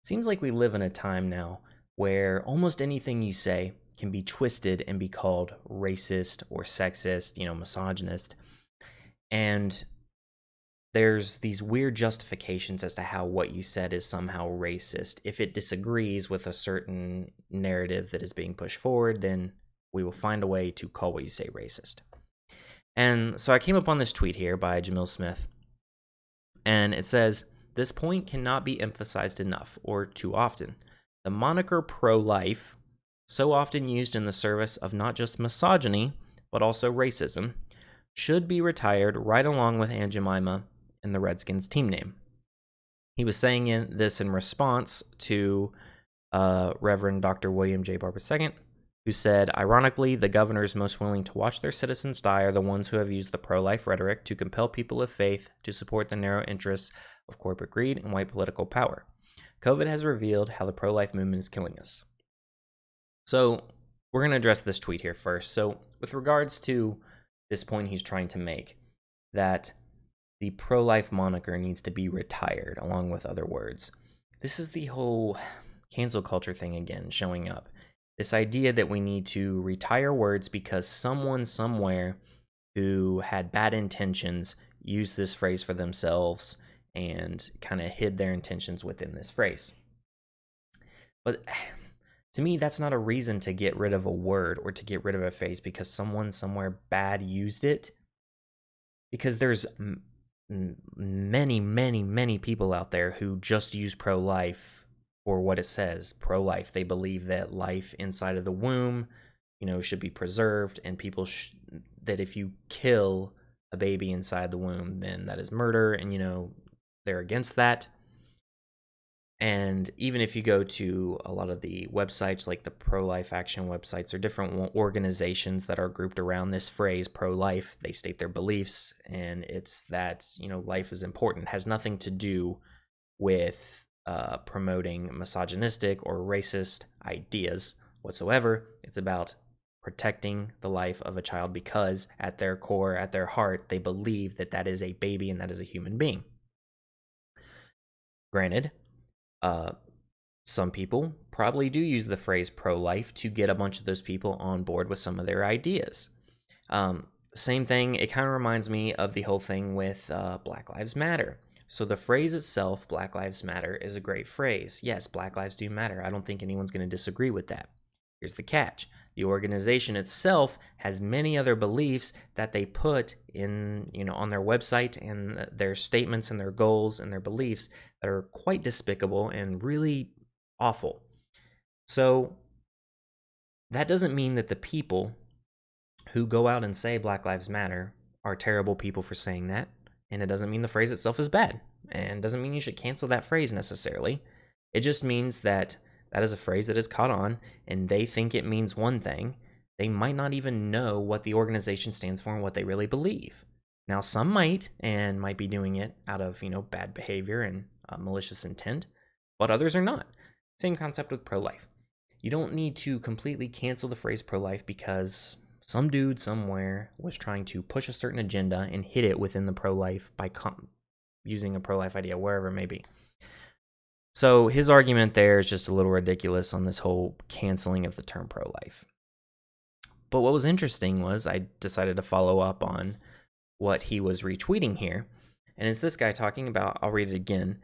Seems like we live in a time now where almost anything you say can be twisted and be called racist or sexist, misogynist. And there's these weird justifications as to how what you said is somehow racist. If it disagrees with a certain narrative that is being pushed forward, then we will find a way to call what you say racist. And so I came upon this tweet here by Jamil Smith, and it says, "This point cannot be emphasized enough or too often. The moniker pro-life, so often used in the service of not just misogyny, but also racism, should be retired right along with Aunt Jemima in the Redskins team name." He was saying this in response to Reverend Dr. William J. Barber II, who said, "Ironically, the governors most willing to watch their citizens die are the ones who have used the pro-life rhetoric to compel people of faith to support the narrow interests of corporate greed and white political power. COVID has revealed how the pro-life movement is killing us." So we're going to address this tweet here first. So with regards to this point he's trying to make, that the pro-life moniker needs to be retired along with other words. This is the whole cancel culture thing again showing up. This idea that we need to retire words because someone somewhere who had bad intentions used this phrase for themselves and kind of hid their intentions within this phrase. But to me, that's not a reason to get rid of a word or to get rid of a phrase because someone somewhere bad used it. Because there's many, many, many people out there who just use pro-life for what it says, pro-life. They believe that life inside of the womb, should be preserved, and people that if you kill a baby inside the womb, then that is murder, and they're against that. And even if you go to a lot of the websites, like the pro-life action websites or different organizations that are grouped around this phrase, pro-life, they state their beliefs, and it's that, life is important. It has nothing to do with promoting misogynistic or racist ideas whatsoever. It's about protecting the life of a child because at their core, at their heart, they believe that that is a baby and that is a human being. Granted, some people probably do use the phrase pro-life to get a bunch of those people on board with some of their ideas. Same thing, it kind of reminds me of the whole thing with Black Lives Matter. So the phrase itself, Black Lives Matter, is a great phrase. Yes, Black lives do matter. I don't think anyone's going to disagree with that. Here's the catch. The organization itself has many other beliefs that they put in, on their website and their statements and their goals and their beliefs that are quite despicable and really awful. So that doesn't mean that the people who go out and say Black Lives Matter are terrible people for saying that. And it doesn't mean the phrase itself is bad. And doesn't mean you should cancel that phrase necessarily. It just means that that is a phrase that is caught on and they think it means one thing. They might not even know what the organization stands for and what they really believe. Now, some might and might be doing it out of, bad behavior and malicious intent, but others are not. Same concept with pro-life. You don't need to completely cancel the phrase pro-life because some dude somewhere was trying to push a certain agenda and hit it within the pro-life by using a pro-life idea, wherever it may be. So his argument there is just a little ridiculous on this whole canceling of the term pro-life. But what was interesting was I decided to follow up on what he was retweeting here. And it's this guy talking about, I'll read it again.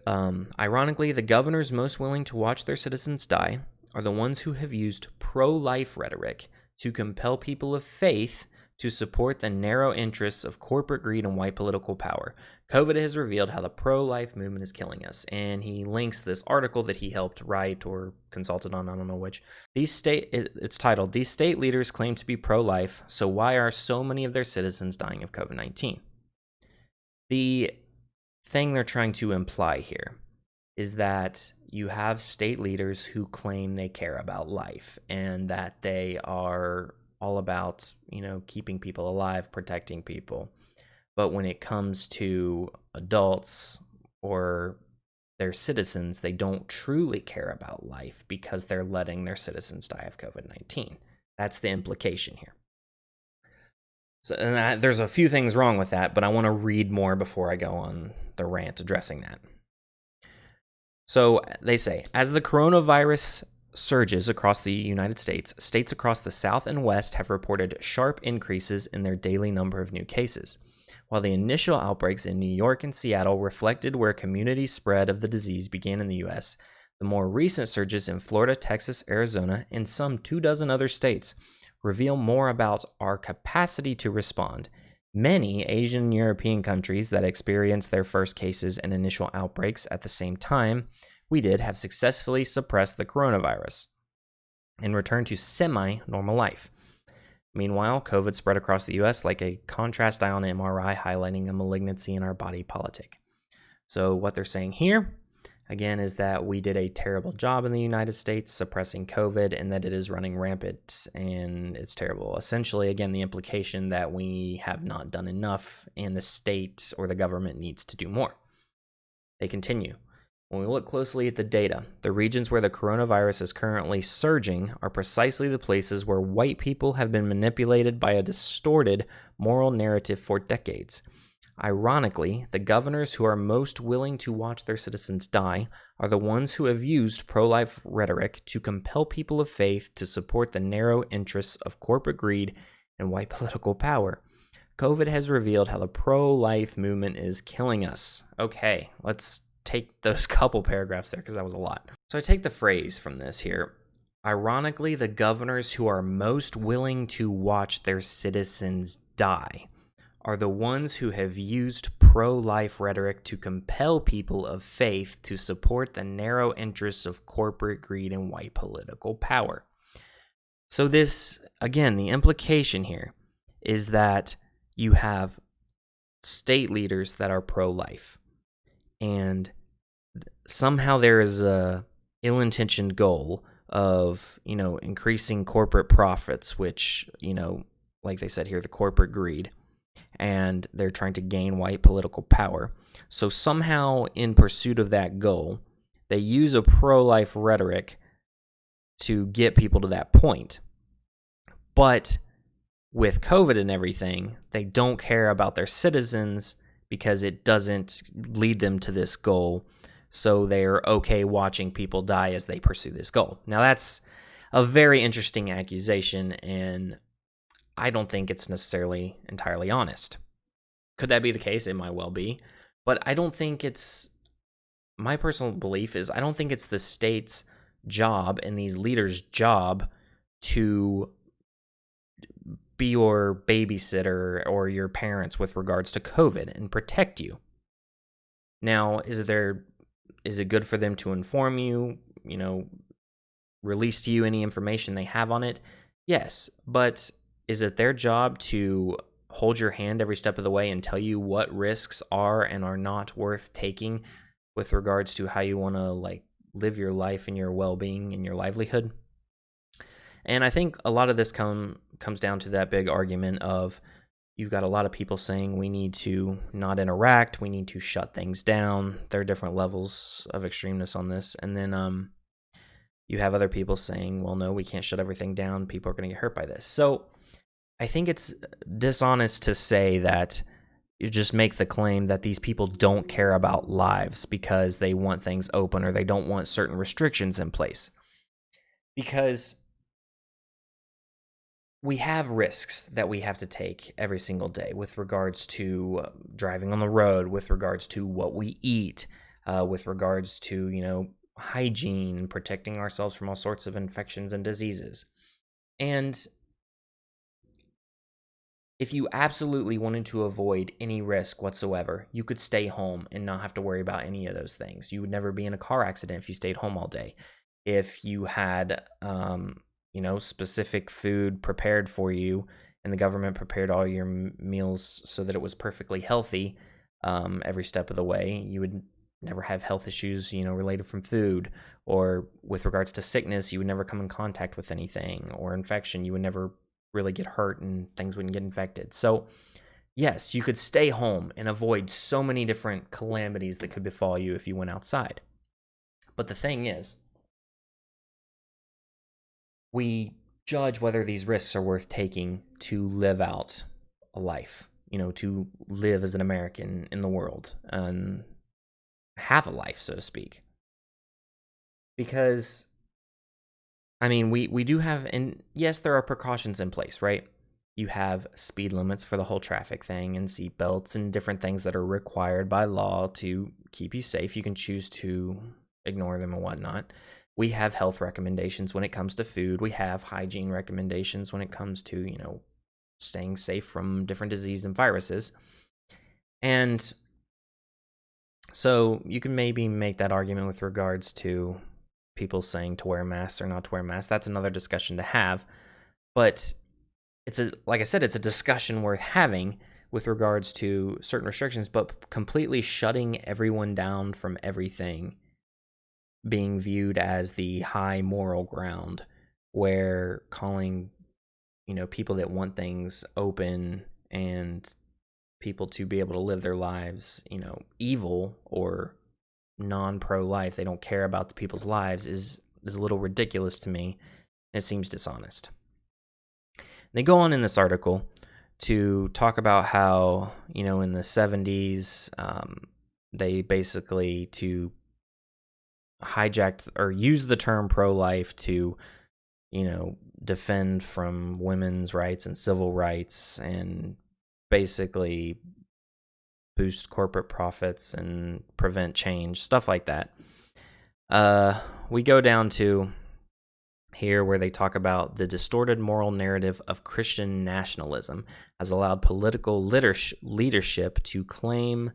Ironically, the governors most willing to watch their citizens die are the ones who have used pro-life rhetoric to compel people of faith to support the narrow interests of corporate greed and white political power. COVID has revealed how the pro-life movement is killing us. And he links this article that he helped write or consulted on, I don't know which. It's titled, "These state leaders claim to be pro-life, so why are so many of their citizens dying of COVID-19? The thing they're trying to imply here is that you have state leaders who claim they care about life and that they are all about, keeping people alive, protecting people. But when it comes to adults or their citizens, they don't truly care about life because they're letting their citizens die of COVID-19. That's the implication here. So there's a few things wrong with that, but I want to read more before I go on the rant addressing that. So they say, as the coronavirus surges across the United States, states across the South and West have reported sharp increases in their daily number of new cases. While the initial outbreaks in New York and Seattle reflected where community spread of the disease began in the U.S., the more recent surges in Florida, Texas, Arizona, and some 24 other states reveal more about our capacity to respond. Many Asian and European countries that experienced their first cases and initial outbreaks at the same time we did have successfully suppressed the coronavirus and returned to semi-normal life. Meanwhile, COVID spread across the U.S. like a contrast dye on MRI, highlighting a malignancy in our body politic. So what they're saying here, again, is that we did a terrible job in the United States suppressing COVID and that it is running rampant and it's terrible. Essentially, again, the implication that we have not done enough and the state or the government needs to do more. They continue. When we look closely at the data, the regions where the coronavirus is currently surging are precisely the places where white people have been manipulated by a distorted moral narrative for decades. Ironically, the governors who are most willing to watch their citizens die are the ones who have used pro-life rhetoric to compel people of faith to support the narrow interests of corporate greed and white political power. COVID has revealed how the pro-life movement is killing us. Okay, let's take those couple paragraphs there because that was a lot. So I take the phrase from this here. Ironically, the governors who are most willing to watch their citizens die are the ones who have used pro-life rhetoric to compel people of faith to support the narrow interests of corporate greed and white political power. So this, again, the implication here is that you have state leaders that are pro-life, and somehow there is a ill-intentioned goal of, increasing corporate profits, which, like they said here, the corporate greed, and they're trying to gain white political power. So somehow in pursuit of that goal, they use a pro-life rhetoric to get people to that point. But with COVID and everything, they don't care about their citizens because it doesn't lead them to this goal. So they're okay watching people die as they pursue this goal. Now, that's a very interesting accusation, and I don't think it's necessarily entirely honest. Could that be the case? It might well be. But I don't think my personal belief is I don't think it's the state's job and these leaders' job to be your babysitter or your parents with regards to COVID and protect you. Now, is it good for them to inform you, release to you any information they have on it? Yes, but is it their job to hold your hand every step of the way and tell you what risks are and are not worth taking with regards to how you want to live your life and your well-being and your livelihood? And I think a lot of this comes down to that big argument of you've got a lot of people saying we need to not interact, we need to shut things down. There are different levels of extremeness on this. And then you have other people saying, well, no, we can't shut everything down. People are going to get hurt by this. So I think it's dishonest to say that you just make the claim that these people don't care about lives because they want things open or they don't want certain restrictions in place. Because we have risks that we have to take every single day with regards to driving on the road, with regards to what we eat, with regards to, hygiene, protecting ourselves from all sorts of infections and diseases. And if you absolutely wanted to avoid any risk whatsoever, you could stay home and not have to worry about any of those things. You would never be in a car accident if you stayed home all day. If you had, specific food prepared for you and the government prepared all your meals so that it was perfectly healthy every step of the way, you would never have health issues, related from food. Or with regards to sickness, you would never come in contact with anything, or infection, you would never really get hurt and things wouldn't get infected. So yes, you could stay home and avoid so many different calamities that could befall you if you went outside. But the thing is, we judge whether these risks are worth taking to live out a life, to live as an American in the world and have a life, so to speak. Because, I mean, we do have, and yes, there are precautions in place, right? You have speed limits for the whole traffic thing and seat belts and different things that are required by law to keep you safe. You can choose to ignore them and whatnot. We have health recommendations when it comes to food. We have hygiene recommendations when it comes to, staying safe from different diseases and viruses. And so you can maybe make that argument with regards to people saying to wear masks or not to wear masks. That's another discussion to have. But like I said, it's a discussion worth having with regards to certain restrictions, but completely shutting everyone down from everything being viewed as the high moral ground, where calling, people that want things open and people to be able to live their lives, evil or non-pro-life, they don't care about the people's lives, is a little ridiculous to me. It seems dishonest. They go on in this article to talk about how, in the 70s, they basically to hijacked or used the term pro-life to, defend from women's rights and civil rights and basically boost corporate profits and prevent change, stuff like that. We go down to here where they talk about the distorted moral narrative of Christian nationalism has allowed political leadership to claim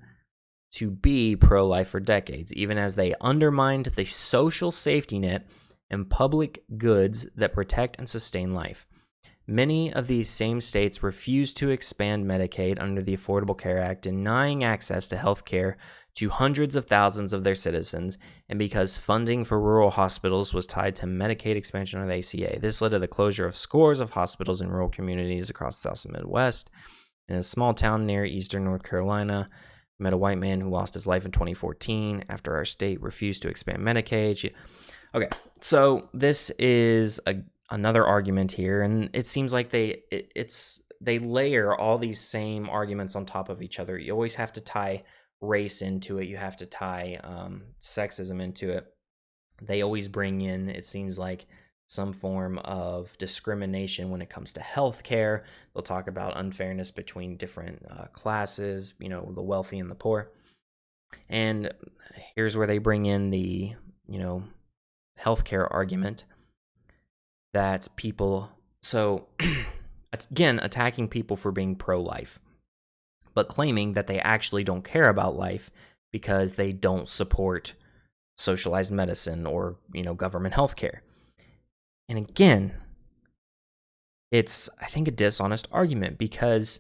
to be pro-life for decades, even as they undermined the social safety net and public goods that protect and sustain life. Many of these same states refused to expand Medicaid under the Affordable Care Act, denying access to health care to hundreds of thousands of their citizens, and because funding for rural hospitals was tied to Medicaid expansion or the ACA. This led to the closure of scores of hospitals in rural communities across the South and Midwest. In a small town near eastern North Carolina, I met a white man who lost his life in 2014 after our state refused to expand Medicaid. Okay, so this is another argument here, and it seems like they layer all these same arguments on top of each other. You always have to tie race into it. You have to tie sexism into it. They always bring in, it seems like, some form of discrimination when it comes to healthcare. They'll talk about unfairness between different classes, the wealthy and the poor. And here's where they bring in the, healthcare argument that people, so again, attacking people for being pro-life, but claiming that they actually don't care about life because they don't support socialized medicine or, government healthcare. And again, it's, I think, a dishonest argument because,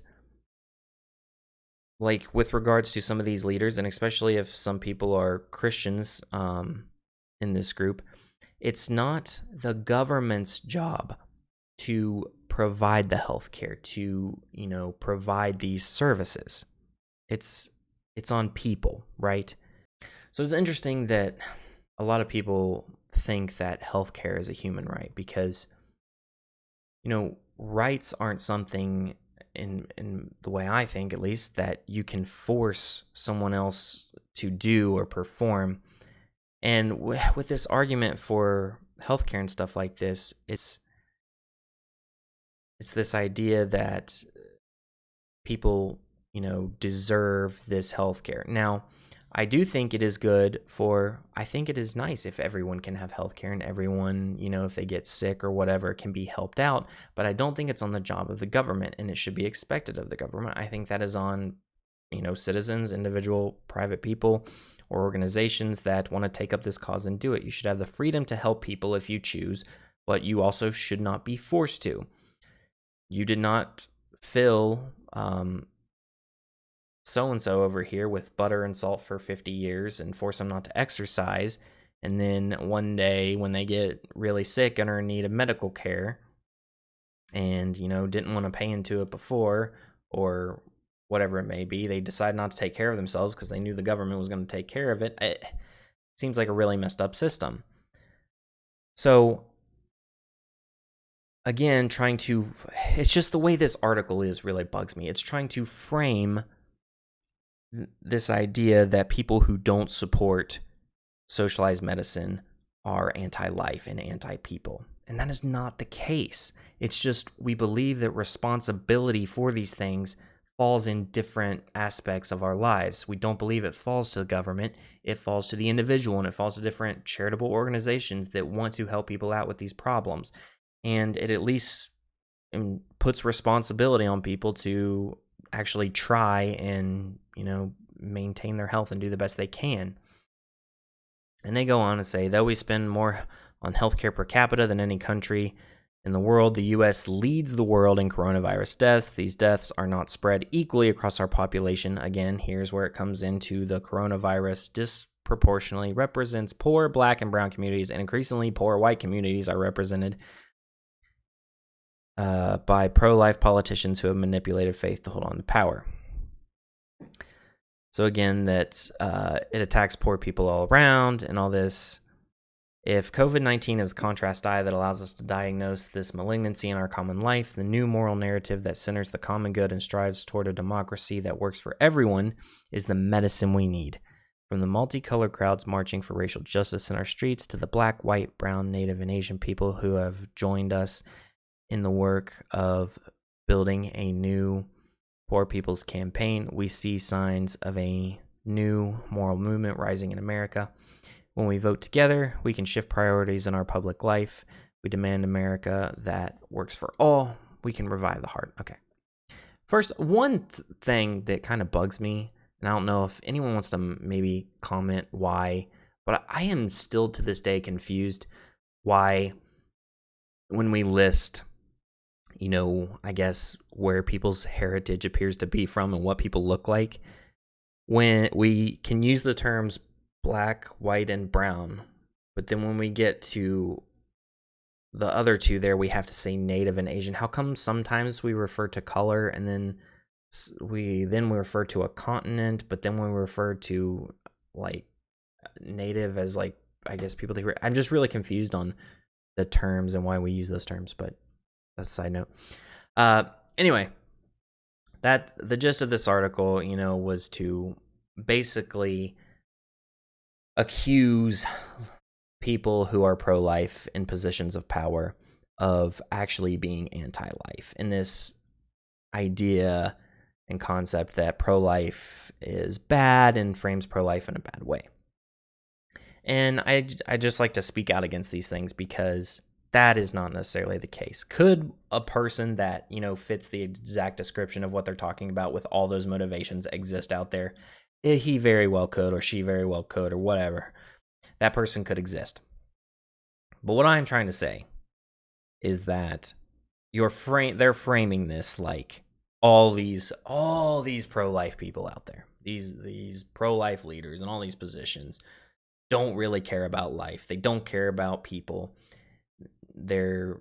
like, with regards to some of these leaders, and especially if some people are Christians in this group, it's not the government's job to provide the healthcare, to, provide these services. It's on people, right? So it's interesting that a lot of people think that healthcare is a human right because, rights aren't something, in the way I think at least, that you can force someone else to do or perform. And with this argument for healthcare and stuff like this, it's this idea that people, deserve this healthcare. Now, I do think it is good I think it is nice if everyone can have healthcare and everyone, if they get sick or whatever, can be helped out. But I don't think it's on the job of the government, and it should be expected of the government. I think that is on, citizens, individual, private people, or organizations that want to take up this cause and do it. You should have the freedom to help people if you choose, but you also should not be forced to. You did not fill so-and-so over here with butter and salt for 50 years and force them not to exercise, and then one day when they get really sick and are in need of medical care and, didn't want to pay into it before or whatever it may be, they decide not to take care of themselves because they knew the government was going to take care of it. It seems like a really messed up system. So again, it's just the way this article is really bugs me. It's trying to frame this idea that people who don't support socialized medicine are anti-life and anti-people. And that is not the case. It's just we believe that responsibility for these things falls in different aspects of our lives. We don't believe it falls to the government. It falls to the individual, and it falls to different charitable organizations that want to help people out with these problems. And it at least puts responsibility on people to actually try and, maintain their health and do the best they can. And they go on to say, though we spend more on healthcare per capita than any country in the world, the U.S. leads the world in coronavirus deaths. These deaths are not spread equally across our population. Again, here's where it comes into the coronavirus disproportionately represents poor Black and brown communities, and increasingly poor white communities are represented by pro-life politicians who have manipulated faith to hold on to power. So again, that it attacks poor people all around and all this. If COVID-19 is a contrast die that allows us to diagnose this malignancy in our common life, the new moral narrative that centers the common good and strives toward a democracy that works for everyone is the medicine we need. From the multicolored crowds marching for racial justice in our streets to the Black, white, brown, Native, and Asian people who have joined us in the work of building a new Poor People's Campaign, we see signs of a new moral movement rising in America. When we vote together, we can shift priorities in our public life. We demand America that works for all. We can revive the heart. Okay. First, one thing that kind of bugs me, and I don't know if anyone wants to maybe comment why, but I am still to this day confused why when we list, I guess where people's heritage appears to be from and what people look like, when we can use the terms Black, white, and brown, but then when we get to the other two there, we have to say Native and Asian. How come sometimes we refer to color and then we refer to a continent, but then when we refer to like Native as like, I guess people think I'm just really confused on the terms and why we use those terms, but that's a side note. Anyway, that the gist of this article, was to basically accuse people who are pro-life in positions of power of actually being anti-life, and this idea and concept that pro-life is bad and frames pro-life in a bad way. And I just like to speak out against these things because that is not necessarily the case. Could a person that, fits the exact description of what they're talking about with all those motivations exist out there? He very well could, or she very well could, or whatever. That person could exist. But what I'm trying to say is that they're framing this like all these pro-life people out there, these pro-life leaders and all these positions don't really care about life. They don't care about people. They're,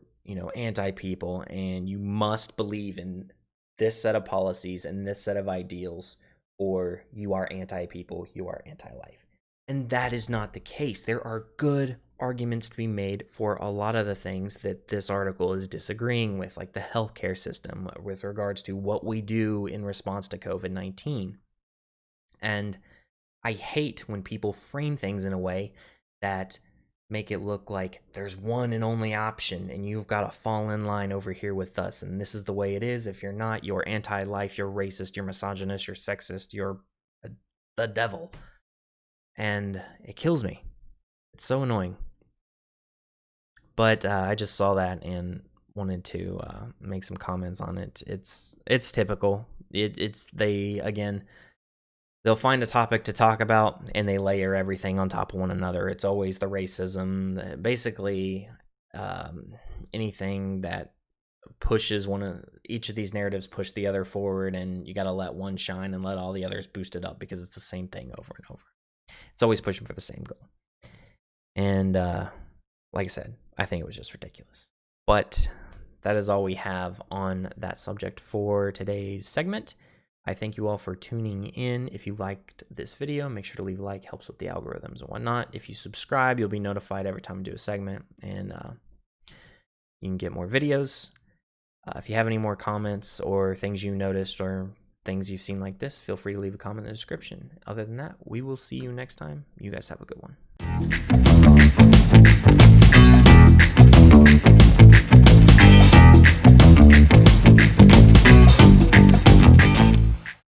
anti-people, and you must believe in this set of policies and this set of ideals, or you are anti-people, you are anti-life. And that is not the case. There are good arguments to be made for a lot of the things that this article is disagreeing with, like the healthcare system with regards to what we do in response to COVID-19. And I hate when people frame things in a way that make it look like there's one and only option and you've got to fall in line over here with us, and this is the way it is. If you're not, you're anti-life, you're racist, you're misogynist, you're sexist, you're the devil. And it kills me. It's so annoying. But I just saw that and wanted to make some comments on it. It's typical. They'll find a topic to talk about and they layer everything on top of one another. It's always the racism, basically anything that pushes each of these narratives push the other forward, and you got to let one shine and let all the others boost it up because it's the same thing over and over. It's always pushing for the same goal. And like I said, I think it was just ridiculous. But that is all we have on that subject for today's segment. I thank you all for tuning in. If you liked this video, make sure to leave a like. Helps with the algorithms and whatnot. If you subscribe, you'll be notified every time I do a segment, and you can get more videos. If you have any more comments or things you noticed or things you've seen like this, feel free to leave a comment in the description. Other than that, we will see you next time. You guys have a good one.